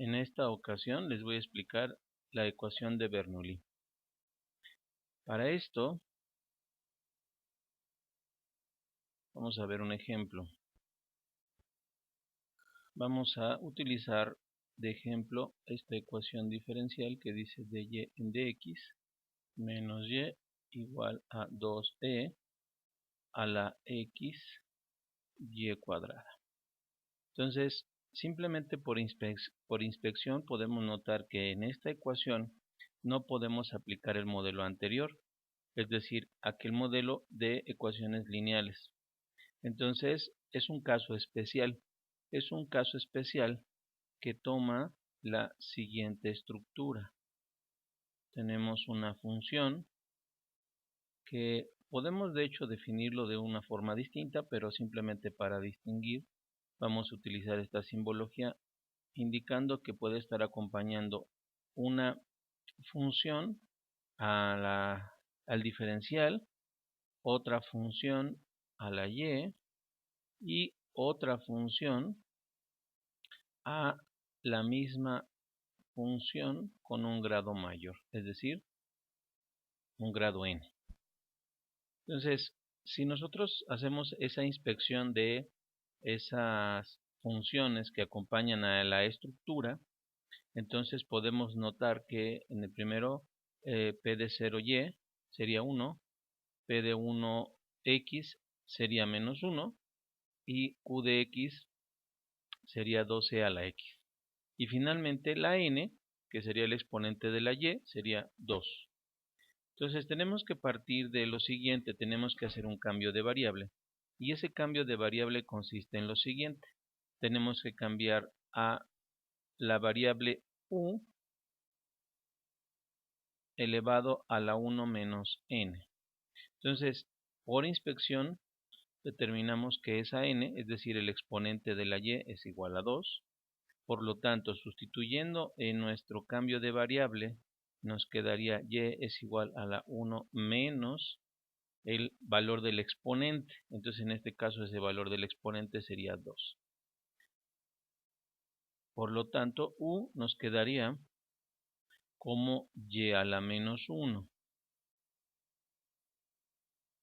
En esta ocasión les voy a explicar la ecuación de Bernoulli. Para esto vamos a ver un ejemplo. Vamos a utilizar de ejemplo esta ecuación diferencial que dice dy en dx menos y igual a 2e a la x y cuadrada. Entonces, simplemente por inspección podemos notar que en esta ecuación no podemos aplicar el modelo anterior, es decir, aquel modelo de ecuaciones lineales. Entonces, es un caso especial. Es un caso especial que toma la siguiente estructura. Tenemos una función que podemos de hecho definirlo de una forma distinta, pero simplemente para distinguir vamos a utilizar esta simbología indicando que puede estar acompañando una función al diferencial, otra función a la y otra función a la misma función con un grado mayor, es decir, un grado n. Entonces, si nosotros hacemos esa inspección de esas funciones que acompañan a la estructura, entonces podemos notar que en el primero p de 0y sería 1, p de 1x sería menos 1 y q de x sería 12 a la x. Y finalmente la n, que sería el exponente de la y, sería 2. Entonces tenemos que partir de lo siguiente, tenemos que hacer un cambio de variable. Y ese cambio de variable consiste en lo siguiente. Tenemos que cambiar a la variable u elevado a la 1 menos n. Entonces, por inspección, determinamos que esa n, es decir, el exponente de la y, es igual a 2. Por lo tanto, sustituyendo en nuestro cambio de variable, nos quedaría y es igual a la 1 menos el valor del exponente. Entonces, en este caso, ese valor del exponente sería 2. Por lo tanto, u nos quedaría como y a la menos 1.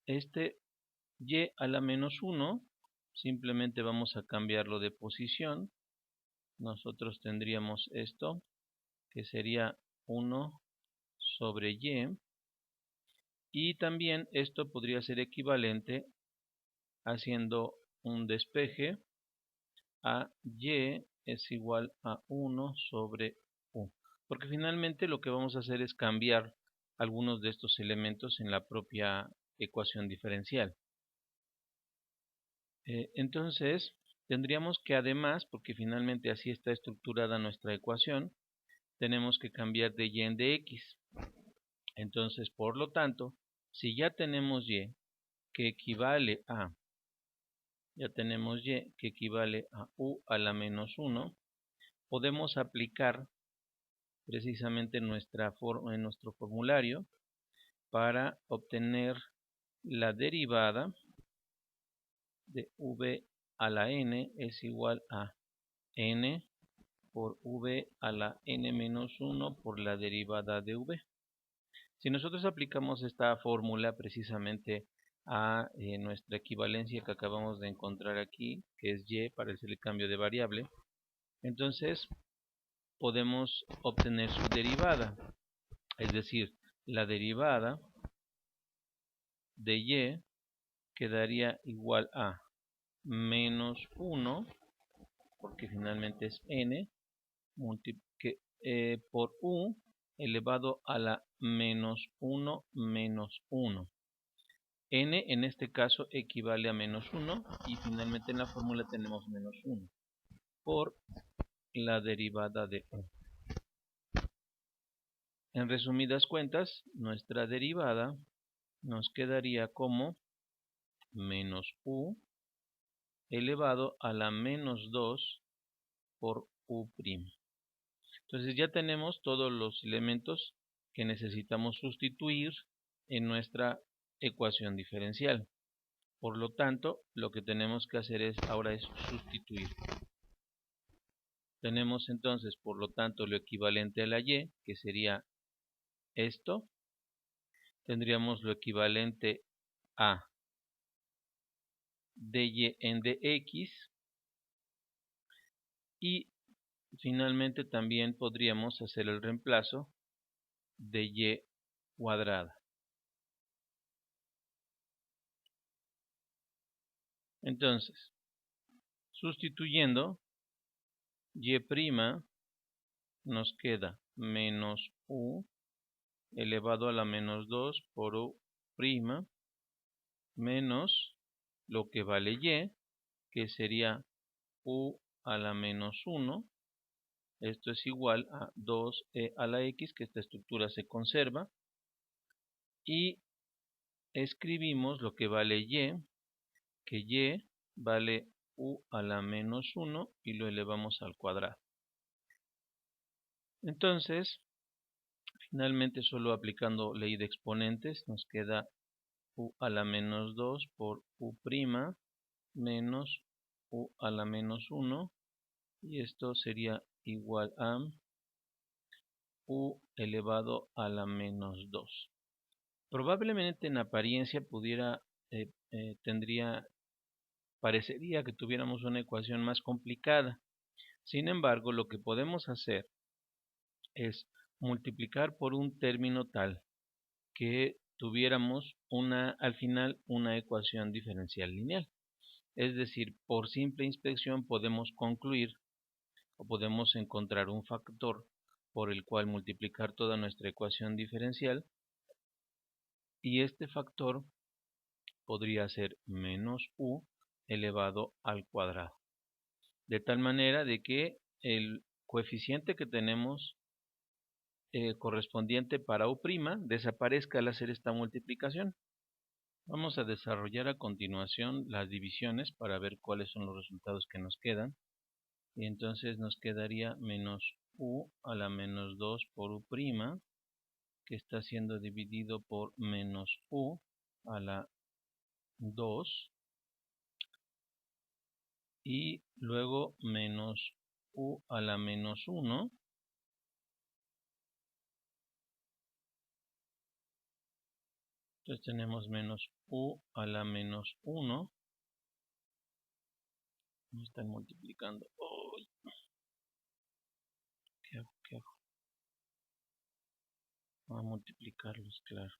Este y a la menos 1, simplemente vamos a cambiarlo de posición. Nosotros tendríamos esto, que sería 1 sobre y también esto podría ser equivalente haciendo un despeje a y es igual a 1 sobre u, porque finalmente lo que vamos a hacer es cambiar algunos de estos elementos en la propia ecuación diferencial. Entonces tendríamos que además, porque finalmente así está estructurada nuestra ecuación, tenemos que cambiar de y en dx. Entonces, por lo tanto, si ya tenemos y que equivale a u a la menos 1, podemos aplicar precisamente en nuestro formulario para obtener la derivada de v a la n es igual a n por v a la n menos 1 por la derivada de v. Si nosotros aplicamos esta fórmula precisamente a nuestra equivalencia que acabamos de encontrar aquí, que es y para el cambio de variable, entonces podemos obtener su derivada, es decir, la derivada de y quedaría igual a menos 1, porque finalmente es n, por u elevado a la menos 1 menos 1. N en este caso equivale a menos 1 y finalmente en la fórmula tenemos menos 1 por la derivada de u. En resumidas cuentas, nuestra derivada nos quedaría como menos u elevado a la menos 2 por u'. Entonces ya tenemos todos los elementos que necesitamos sustituir en nuestra ecuación diferencial. Por lo tanto, lo que tenemos que hacer ahora es sustituir. Tenemos entonces, por lo tanto, lo equivalente a la y, que sería esto. Tendríamos lo equivalente a dy en dx. Y finalmente también podríamos hacer el reemplazo de y cuadrada. Entonces, sustituyendo, y' nos queda menos u elevado a la menos 2 por u' menos lo que vale y, que sería u a la menos 1. Esto es igual a 2e a la x, que esta estructura se conserva. Y escribimos lo que vale y, que y vale u a la menos 1 y lo elevamos al cuadrado. Entonces, finalmente solo aplicando ley de exponentes nos queda u a la menos 2 por u' menos u a la menos 1, y esto sería igual a u elevado a la menos 2. Probablemente en apariencia parecería que tuviéramos una ecuación más complicada. Sin embargo, lo que podemos hacer es multiplicar por un término tal que tuviéramos al final una ecuación diferencial lineal. Es decir, por simple inspección podemos concluir o podemos encontrar un factor por el cual multiplicar toda nuestra ecuación diferencial, y este factor podría ser menos u elevado al cuadrado. De tal manera de que el coeficiente que tenemos correspondiente para u' desaparezca al hacer esta multiplicación. Vamos a desarrollar a continuación las divisiones para ver cuáles son los resultados que nos quedan. Y entonces nos quedaría menos u a la menos 2 por u', que está siendo dividido por menos u a la 2, y luego menos u a la menos 1, entonces tenemos menos u a la menos 1, no están multiplicando. ¡Oh! ¿Qué hago? ¿Qué hago? Voy a multiplicarlos, claro.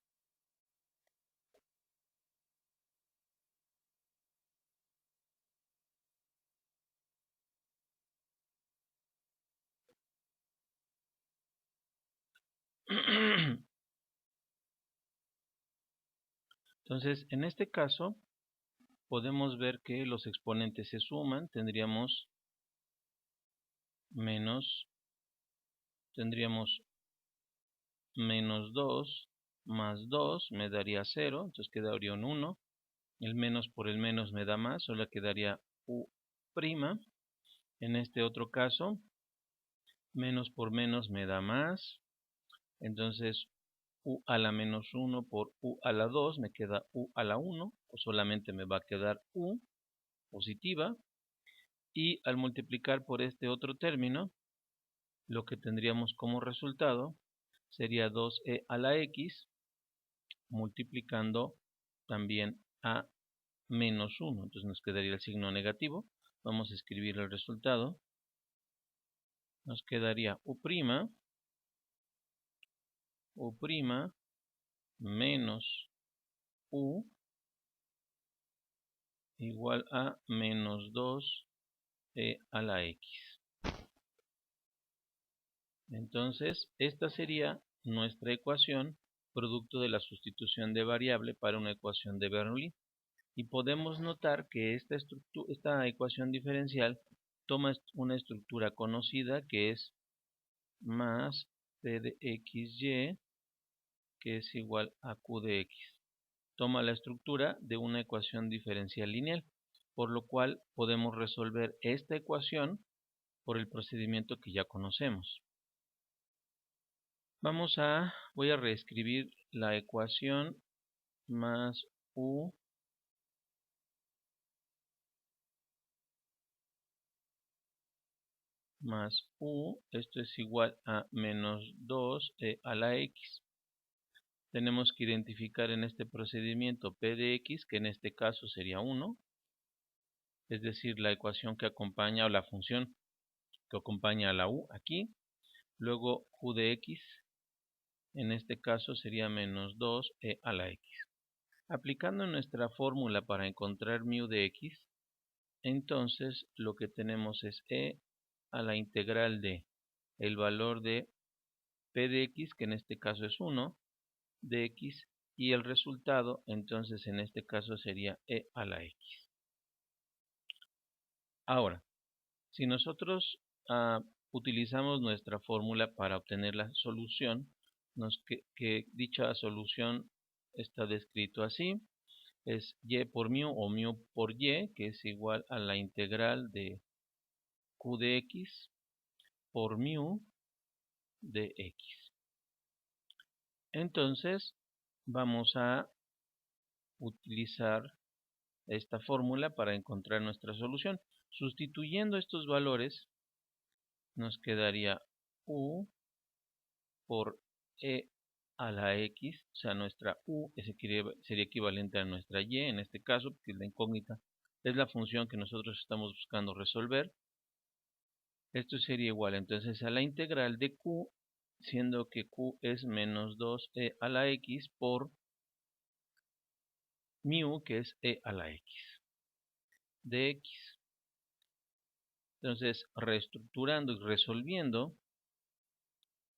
Entonces, en este caso, podemos ver que los exponentes se suman. Tendríamos menos 2 más 2 me daría 0, entonces quedaría un 1. El menos por el menos me da más, solo quedaría u'. En este otro caso, menos por menos me da más, entonces u a la menos 1 por u a la 2 me queda u a la 1, o solamente me va a quedar u positiva. Y al multiplicar por este otro término, lo que tendríamos como resultado sería 2e a la x multiplicando también a menos 1. Entonces nos quedaría el signo negativo. Vamos a escribir el resultado. Nos quedaría u' menos u igual a menos 2e a la x. Entonces, esta sería nuestra ecuación producto de la sustitución de variable para una ecuación de Bernoulli. Y podemos notar que esta ecuación diferencial toma una estructura conocida, que es más p de xy, que es igual a q de x. Toma la estructura de una ecuación diferencial lineal, por lo cual podemos resolver esta ecuación por el procedimiento que ya conocemos. Voy a reescribir la ecuación más u más u, esto es igual a menos 2e a la x. Tenemos que identificar en este procedimiento p de x, que en este caso sería 1, es decir, la ecuación que acompaña, o la función que acompaña a la u aquí. Luego q de x, en este caso sería menos 2e a la x. Aplicando nuestra fórmula para encontrar mu de x, entonces lo que tenemos es e a la integral de el valor de p de x, que en este caso es 1, de x, y el resultado, entonces en este caso sería e a la x. Ahora, si nosotros utilizamos nuestra fórmula para obtener la solución, que dicha solución está descrito así, es y por mu o mu por y, que es igual a la integral de q de x por mu de x. Entonces vamos a utilizar esta fórmula para encontrar nuestra solución. Sustituyendo estos valores nos quedaría u por e a la x, o sea, nuestra u sería equivalente a nuestra y en este caso, porque la incógnita es la función que nosotros estamos buscando resolver. Esto sería igual entonces a la integral de q, siendo que q es menos 2e a la x por mu, que es e a la x de x. Entonces, reestructurando y resolviendo,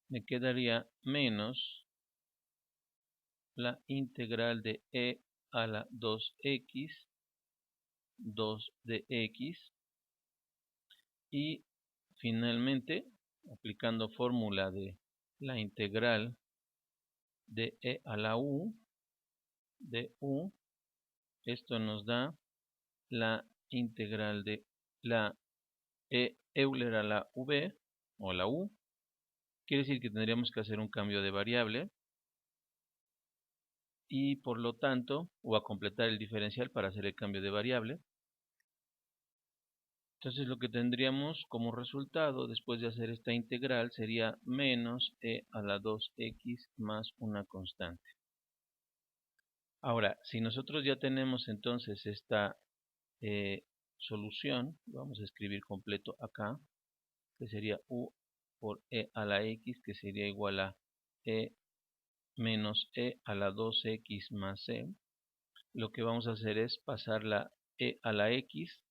me quedaría menos la integral de e a la 2x, 2 de x, y finalmente, aplicando fórmula de la integral de e a la u, de u, esto nos da la integral de la e Euler a la v, o la u. Quiere decir que tendríamos que hacer un cambio de variable, y por lo tanto, o a completar el diferencial para hacer el cambio de variable. Entonces lo que tendríamos como resultado después de hacer esta integral sería menos e a la 2x más una constante. Ahora, si nosotros ya tenemos entonces esta solución, vamos a escribir completo acá, que sería u por e a la x, que sería igual a e menos e a la 2x más c. Lo que vamos a hacer es pasar la e a la x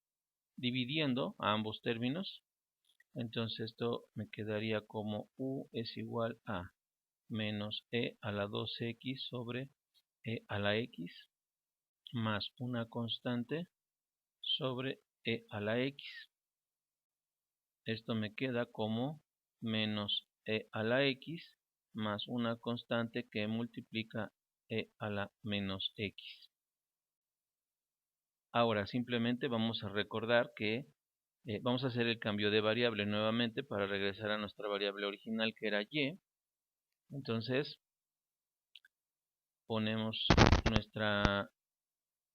dividiendo a ambos términos. Entonces esto me quedaría como u es igual a menos e a la 2x sobre e a la x más una constante sobre e a la x. Esto me queda como menos e a la x más una constante que multiplica e a la menos x. Ahora simplemente vamos a recordar que vamos a hacer el cambio de variable nuevamente para regresar a nuestra variable original, que era y. Entonces ponemos nuestra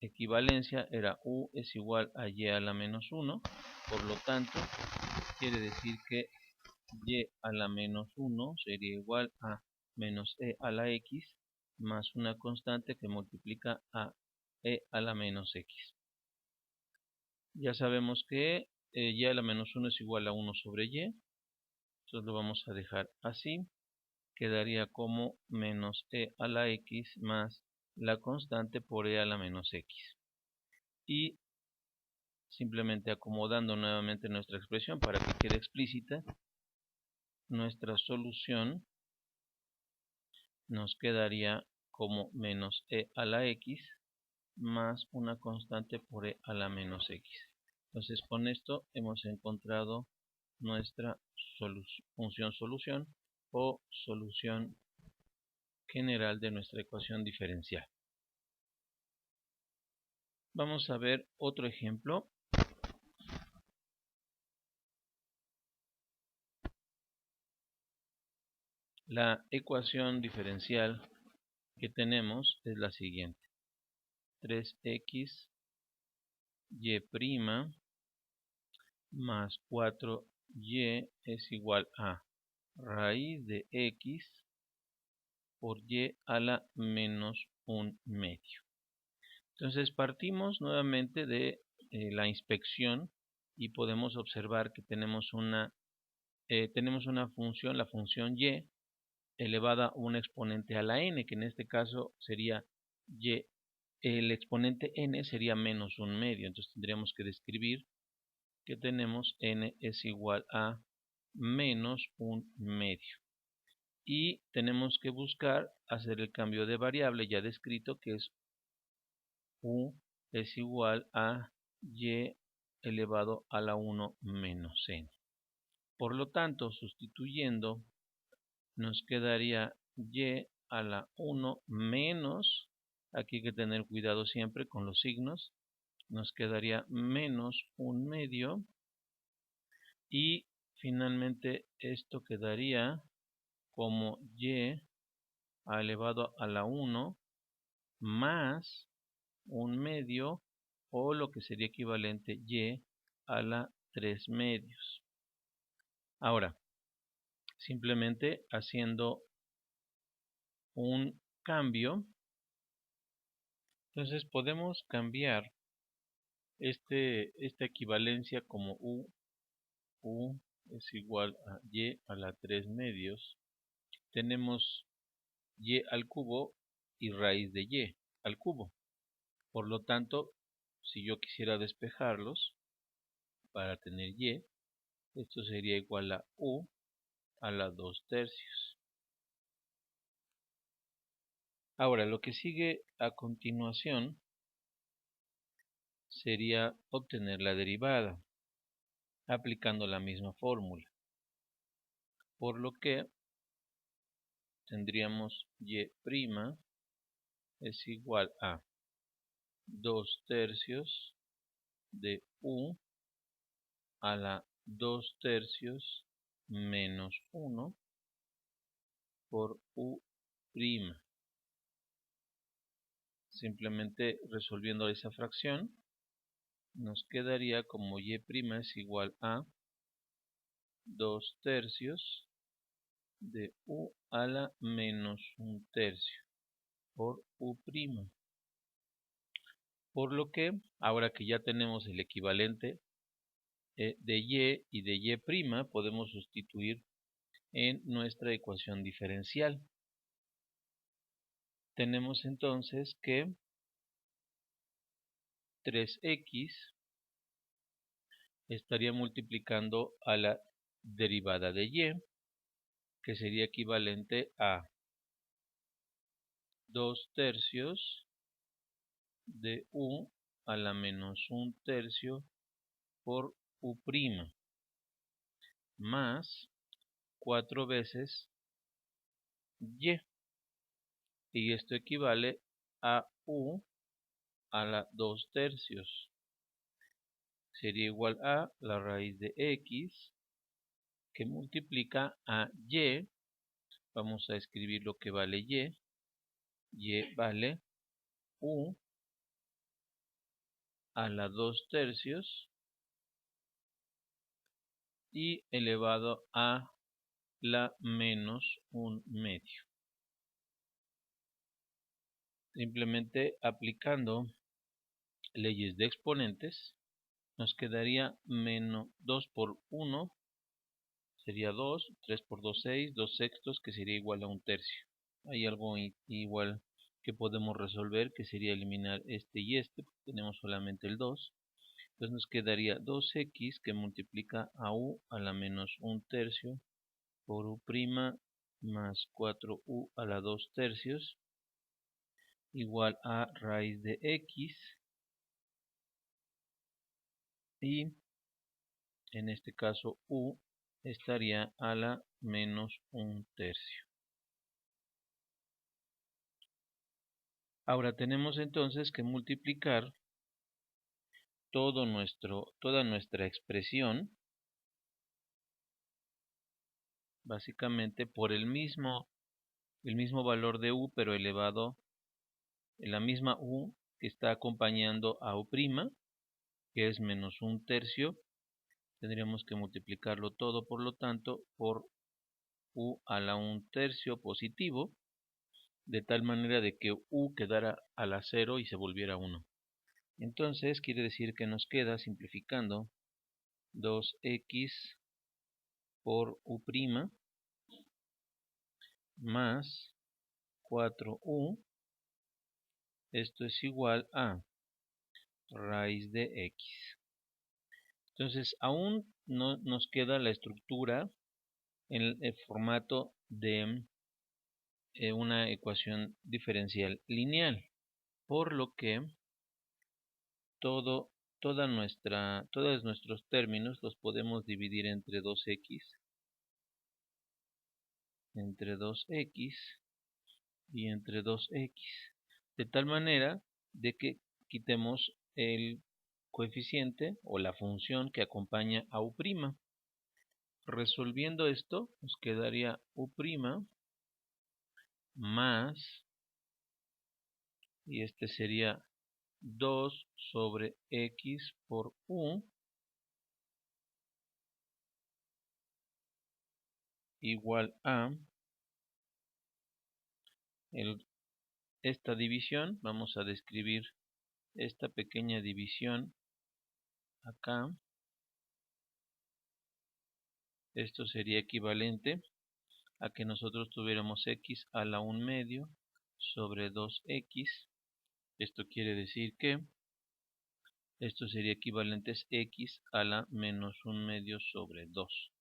equivalencia, era u es igual a y a la menos 1, por lo tanto quiere decir que y a la menos 1 sería igual a menos e a la x más una constante que multiplica a e a la menos x. Ya sabemos que y a la menos 1 es igual a 1 sobre y, entonces lo vamos a dejar así. Quedaría como menos e a la x más la constante por e a la menos x. Y simplemente acomodando nuevamente nuestra expresión para que quede explícita, nuestra solución nos quedaría como menos e a la x más una constante por e a la menos x. Entonces con esto hemos encontrado nuestra función solución o solución general de nuestra ecuación diferencial. Vamos a ver otro ejemplo. La ecuación diferencial que tenemos es la siguiente: 3x y' más 4 y es igual a raíz de x por y a la menos 1/2. Entonces partimos nuevamente de la inspección y podemos observar que tenemos una función, la función y, elevada a un exponente a la n, que en este caso sería y, el exponente n sería menos 1/2. Entonces tendríamos que describir que tenemos n es igual a menos 1/2. Y tenemos que buscar hacer el cambio de variable ya descrito, que es u es igual a y elevado a la 1 menos n. Por lo tanto, sustituyendo, nos quedaría y a la 1 menos, aquí hay que tener cuidado siempre con los signos, nos quedaría menos 1/2, y finalmente esto quedaría como y elevado a la 1 más 1/2, o lo que sería equivalente y a la 3/2. Ahora, simplemente haciendo un cambio, entonces podemos cambiar esta equivalencia como u es igual a y a la 3/2. Tenemos y al cubo y raíz de y al cubo. Por lo tanto, si yo quisiera despejarlos para tener y, esto sería igual a u a la 2/3. Ahora, lo que sigue a continuación sería obtener la derivada aplicando la misma fórmula, por lo que tendríamos y' es igual a 2/3 de u a la 2/3 menos 1 por u'. Simplemente resolviendo esa fracción, nos quedaría como y' es igual a 2/3 de u a la menos 1/3 por u'. Por lo que, ahora que ya tenemos el equivalente de y de y', podemos sustituir en nuestra ecuación diferencial. Tenemos entonces que 3x estaría multiplicando a la derivada de y, que sería equivalente a 2/3 de u a la menos 1/3 por u', más 4 veces y esto equivale a u a la 2/3. Sería igual a la raíz de x, que multiplica a y. Vamos a escribir lo que vale y vale u a la 2/3 y elevado a la menos 1/2. Simplemente aplicando leyes de exponentes, nos quedaría menos 2 por 1, sería 2, 3 por 2, 6, 2/6, que sería igual a 1/3. Hay algo igual que podemos resolver, que sería eliminar este y este, porque tenemos solamente el 2. Entonces nos quedaría 2x que multiplica a u a la menos 1/3 por u' más 4u a la 2/3 igual a raíz de x, y en este caso u estaría a la menos 1/3. Ahora tenemos entonces que multiplicar toda nuestra expresión básicamente por el mismo valor de u, pero elevado en la misma u que está acompañando a u', que es menos 1/3, tendríamos que multiplicarlo todo, por lo tanto, por u a la 1/3 positivo, de tal manera de que u quedara a la 0 y se volviera 1. Entonces quiere decir que nos queda, simplificando, 2x por u' más 4u, esto es igual a raíz de x. Entonces aún no nos queda la estructura en el formato de una ecuación diferencial lineal, por lo que todos nuestros términos los podemos dividir entre 2x y entre 2x, de tal manera de que quitemos el coeficiente o la función que acompaña a u'. Resolviendo esto, nos quedaría u' más, y este sería 2 sobre x por u igual a esta división. Vamos a describir esta pequeña división acá. Esto sería equivalente a que nosotros tuviéramos x a la 1/2 sobre 2x. Esto quiere decir que esto sería equivalente a x a la menos 1/2 sobre 2.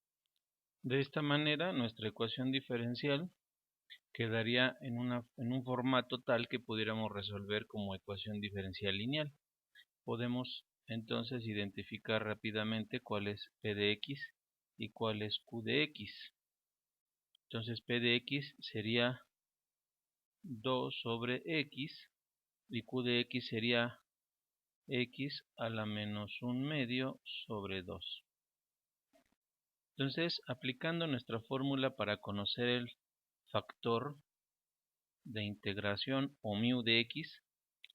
De esta manera nuestra ecuación diferencial quedaría en un formato tal que pudiéramos resolver como ecuación diferencial lineal. Podemos entonces identificar rápidamente cuál es p de x y cuál es q de x. Entonces p de x sería 2 sobre x y q de x sería x a la menos 1/2 sobre 2. Entonces, aplicando nuestra fórmula para conocer el factor de integración o mu de x,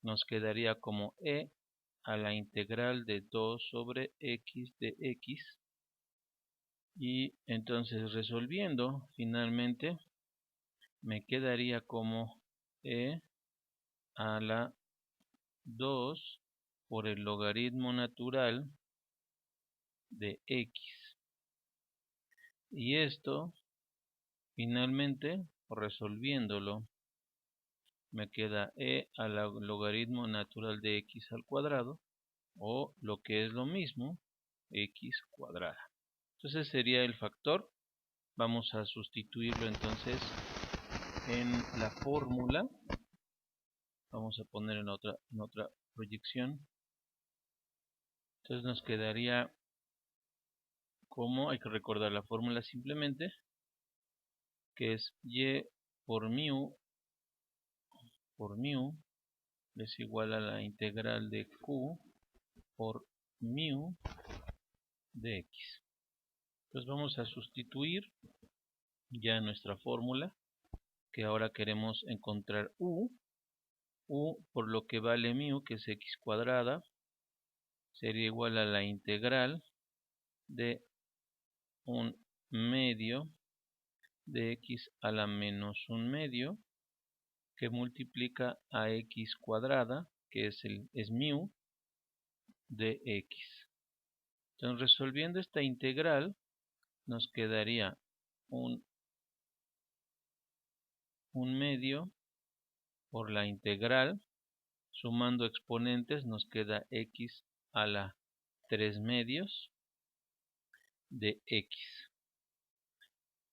nos quedaría como e a la integral de 2 sobre x de x. Y entonces resolviendo, finalmente me quedaría como e a la 2 por el logaritmo natural de x. Y esto, finalmente, resolviéndolo, me queda e al logaritmo natural de x al cuadrado, o lo que es lo mismo, x cuadrada. Entonces sería el factor. Vamos a sustituirlo entonces en la fórmula. Vamos a poner en otra proyección. Entonces nos quedaría como, hay que recordar la fórmula simplemente, que es y por mu es igual a la integral de q por mu de x. Entonces vamos a sustituir ya nuestra fórmula, que ahora queremos encontrar u por lo que vale mu, que es x cuadrada, sería igual a la integral de 1/2 de x a la menos 1/2, que multiplica a x cuadrada, que es mu de x. Entonces resolviendo esta integral nos quedaría 1/2 por la integral, sumando exponentes nos queda x a la 3/2 de x.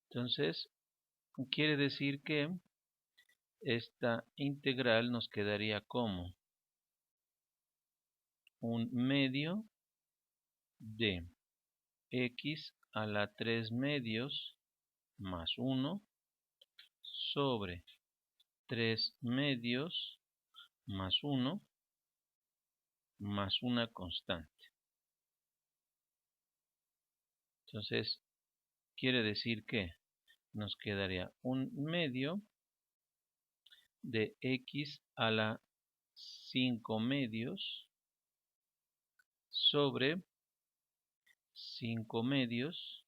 Entonces quiere decir que esta integral nos quedaría como 1/2 de x a la 3/2 más 1 sobre 3/2 más 1 más una constante. Entonces quiere decir que nos quedaría 1/2 de x a la 5/2 sobre 5 medios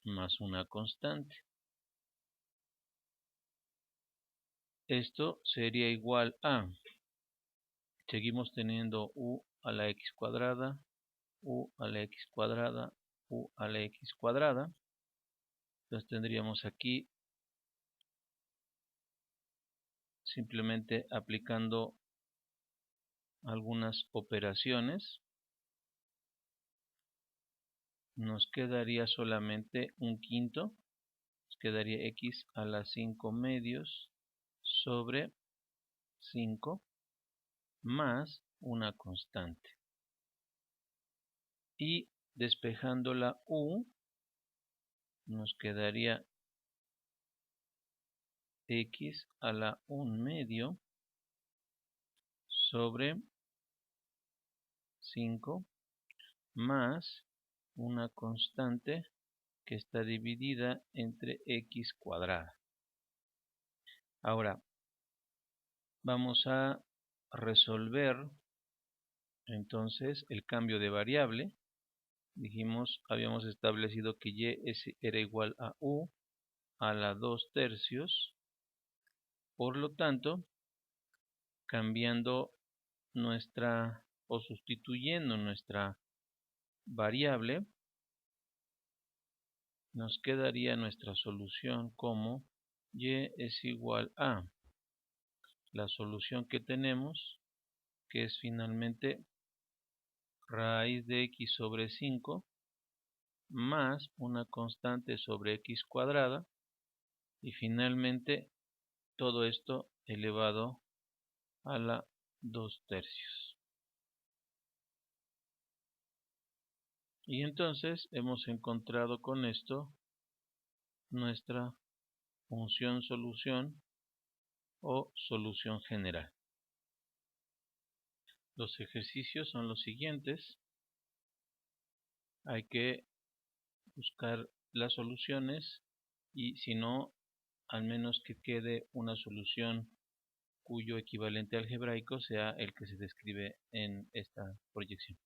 más una constante. Esto sería igual a, seguimos teniendo u a la x cuadrada, u a la x cuadrada, u a la x cuadrada. Entonces tendríamos aquí, simplemente aplicando algunas operaciones, nos quedaría solamente un quinto, nos quedaría x a la 5 medios sobre 5 más una constante. Y despejando la u, nos quedaría x a la 1 medio sobre 5 más una constante que está dividida entre x cuadrada. Ahora vamos a resolver entonces el cambio de variable. Habíamos establecido que y era igual a u a la 2 tercios. Por lo tanto, cambiando o sustituyendo nuestra variable, nos quedaría nuestra solución como y es igual a la solución que tenemos, que es finalmente raíz de x sobre 5 más una constante sobre x cuadrada, y finalmente todo esto elevado a la 2 tercios. Y entonces hemos encontrado con esto nuestra función solución o solución general. Los ejercicios son los siguientes. Hay que buscar las soluciones y si no, al menos que quede una solución cuyo equivalente algebraico sea el que se describe en esta proyección.